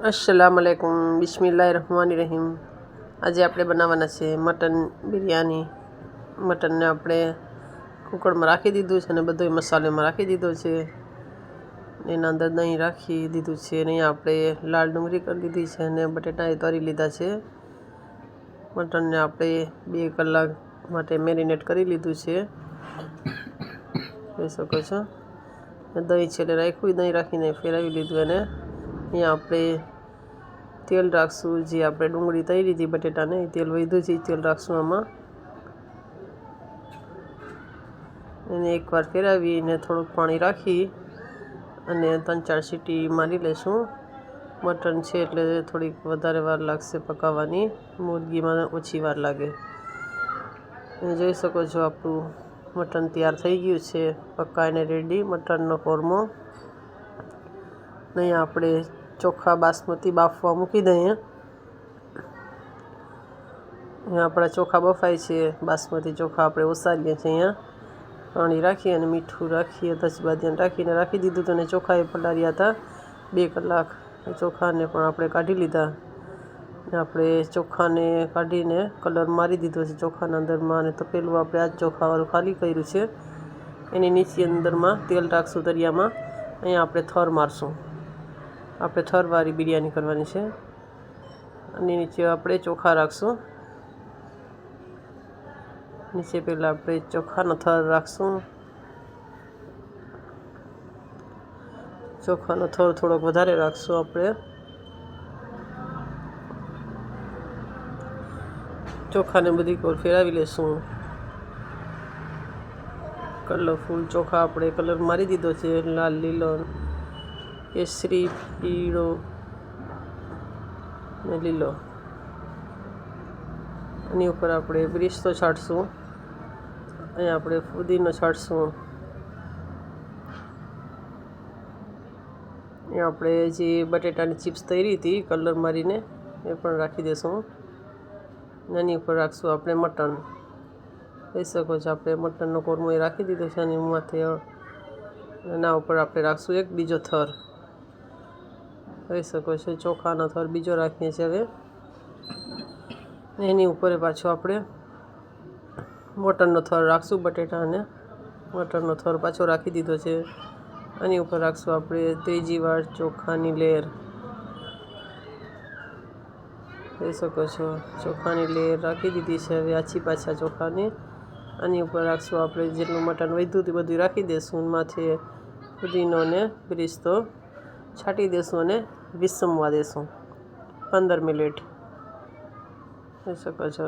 अस्सलामुअलैकुम, बिस्मिल्लाहिर्रहमानिर्रहीम। આજે આપણે બનાવવાના છે મટન બિરયાની। મટનને આપણે કુકરમાં રાખી દીધું છે અને બધો મસાલામાં રાખી દીધો છે। એના અંદર દહીં રાખી દીધું છે અને અહીંયા આપણે લાલ ડુંગળી કરી લીધી છે અને બટેટા તળી લીધા છે। મટનને આપણે 2 કલાક માટે મેરિનેટ કરી લીધું છે, જોઈ શકો છો। દહીં છેલ્લે રાખ્યું, દહીં રાખીને ફેરવી લીધું અને અહીંયા આપણે તેલ રાખશું। જે આપણે ડુંગળી તળી લીધી બટેટાને, તેલ વધ્યું છે, તેલ રાખશું આમાં એને એકવાર ફેરવીને થોડુંક પાણી રાખી અને 3-4 સીટી મારી લઈશું। મટન છે એટલે થોડીક વધારે વાર લાગશે પકાવવાની, મુરગીમાં ઓછી વાર લાગે। જોઈ શકો છો આપણું મટન તૈયાર થઈ ગયું છે, પકાઈને રેડી મટનનો કોરમો। અહીંયા આપણે ચોખા બાસમતી બાફવા મૂકી દઈએ। અહીંયા આપણા ચોખા બફાય છે, બાસમતી ચોખા આપણે ઓસારીએ છીએ। અહીંયા પાણી રાખી અને મીઠું રાખી તજબાદિયાને રાખીને રાખી દીધું હતું અને ચોખા એ પલાળ્યા હતા 2 કલાક। ચોખાને પણ આપણે કાઢી લીધા। આપણે ચોખાને કાઢીને કલર મારી દીધો છે ચોખાના અંદરમાં, અને તપેલું આપણે આ જ ચોખાવાળું ખાલી કર્યું છે। એની નીચે અંદરમાં તેલ રાખશું તરિયામાં। અહીંયા આપણે થર મારશું, આપણે થરવાળી બિરયાની કરવાની છે। અને નીચે આપણે ચોખા રાખશું, નીચે પહેલાં આપણે ચોખાનો થર રાખશું। ચોખાનો થર થોડોક વધારે રાખશું આપણે। ચોખાને બધી કોર ફેરવી લેશું। કલરફુલ ચોખા આપણે કલર મારી દીધો છે, લાલ, લીલો, કેસરી, પીળો ને લીલો। એની ઉપર આપણે બિસ્તો છાંટશું। અહીંયા આપણે ફુદીનો છાંટશું। અહીંયા આપણે જે બટેટાની ચિપ્સ તળી હતી કલર મારીને એ પણ રાખી દઈશું। એની ઉપર રાખશું આપણે મટન, જોઈ શકો છો આપણે મટનનો કોરમો એ રાખી દીધો છે। અને માથે એના ઉપર આપણે રાખશું એક બીજો થર, જોઈ શકો છો ચોખાનો થર બીજો રાખીએ છીએ। હવે એની ઉપર પાછો આપણે મટનનો થર રાખશું, બટેટા અને મટનનો થર પાછો રાખી દીધો છે। આની ઉપર રાખશું આપણે ત્રીજી વાર ચોખાની લેયર, જોઈ શકો છો ચોખાની લેયર રાખી દીધી છે। હવે આછી પાછા ચોખાની આની ઉપર રાખશું આપણે, જેટલું મટન વધ્યું હતું બધું રાખી દઈશું। માથે ફુદીનો ને બિસ્તો છાંટી દઈશું અને વિસમવા દઈશું 15 મિનિટ, જોઈ શકો છો।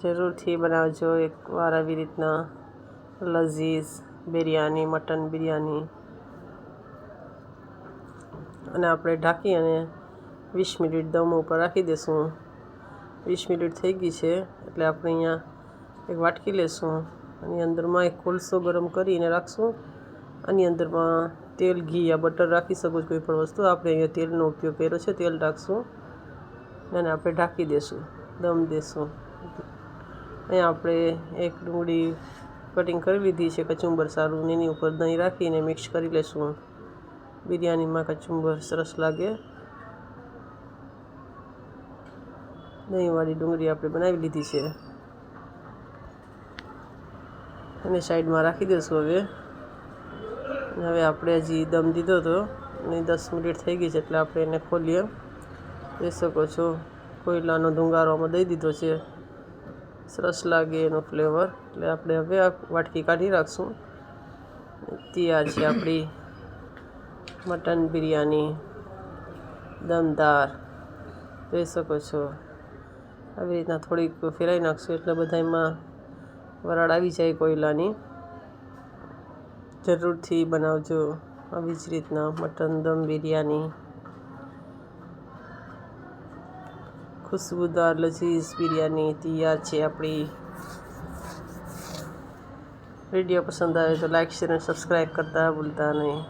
જરૂરથી બનાવજો એકવાર આવી રીતના લઝીઝ બિરયાની, મટન બિરયાની। અને આપણે ઢાંકી અને 20 મિનિટ દમ ઉપર રાખી દઈશું। 20 મિનિટ થઈ ગઈ છે એટલે આપણે અહીંયા એક વાટકી લેશું, આની અંદરમાં એક કોલસો ગરમ કરીને રાખશું। આની અંદરમાં તેલ, ઘી યા બટર રાખી શકો છો કોઈ પણ વસ્તુ। આપણે અહીંયા તેલનો ઉપયોગ કર્યો છે, તેલ રાખશું અને આપણે ઢાંકી દઈશું, દમ દઈશું। અહીંયા આપણે એક ડુંગળી કટિંગ કરી લીધી છે કચુંબર સારું, એની ઉપર દહીં રાખીને મિક્સ કરી લઈશું। બિરયાનીમાં કચુંબર સરસ લાગે। દહીંવાળી ડુંગળી આપણે બનાવી લીધી છે, એને સાઈડમાં રાખી દઈશું। હવે આપણે હજી દમ દીધો હતો અને 10 મિનિટ થઈ ગઈ છે એટલે આપણે એને ખોલીએ। જોઈ શકો છો કોયલાનો ધુંગારો આમાં દઈ દીધો છે, સરસ લાગે એનો ફ્લેવર। એટલે આપણે હવે આ વાટકી કાઢી રાખશું। તૈયાર છે આપણી મટન બિરયાની દમદાર, જોઈ શકો છો। આવી રીતના થોડીક ફેરાઈ નાખશું એટલે બધામાં વરાળ આવી જાય કોયલાની। જરૂરથી બનાવજો આવી જ રીતના મટન દમ બિરયાની। ખુશ્બુદાર લઝીઝ બિરયાની તૈયાર છે આપણી। વિડીયો પસંદ આવે તો લાઈક, શેર અને સબસ્ક્રાઈબ કરતા ભૂલતા નહીં।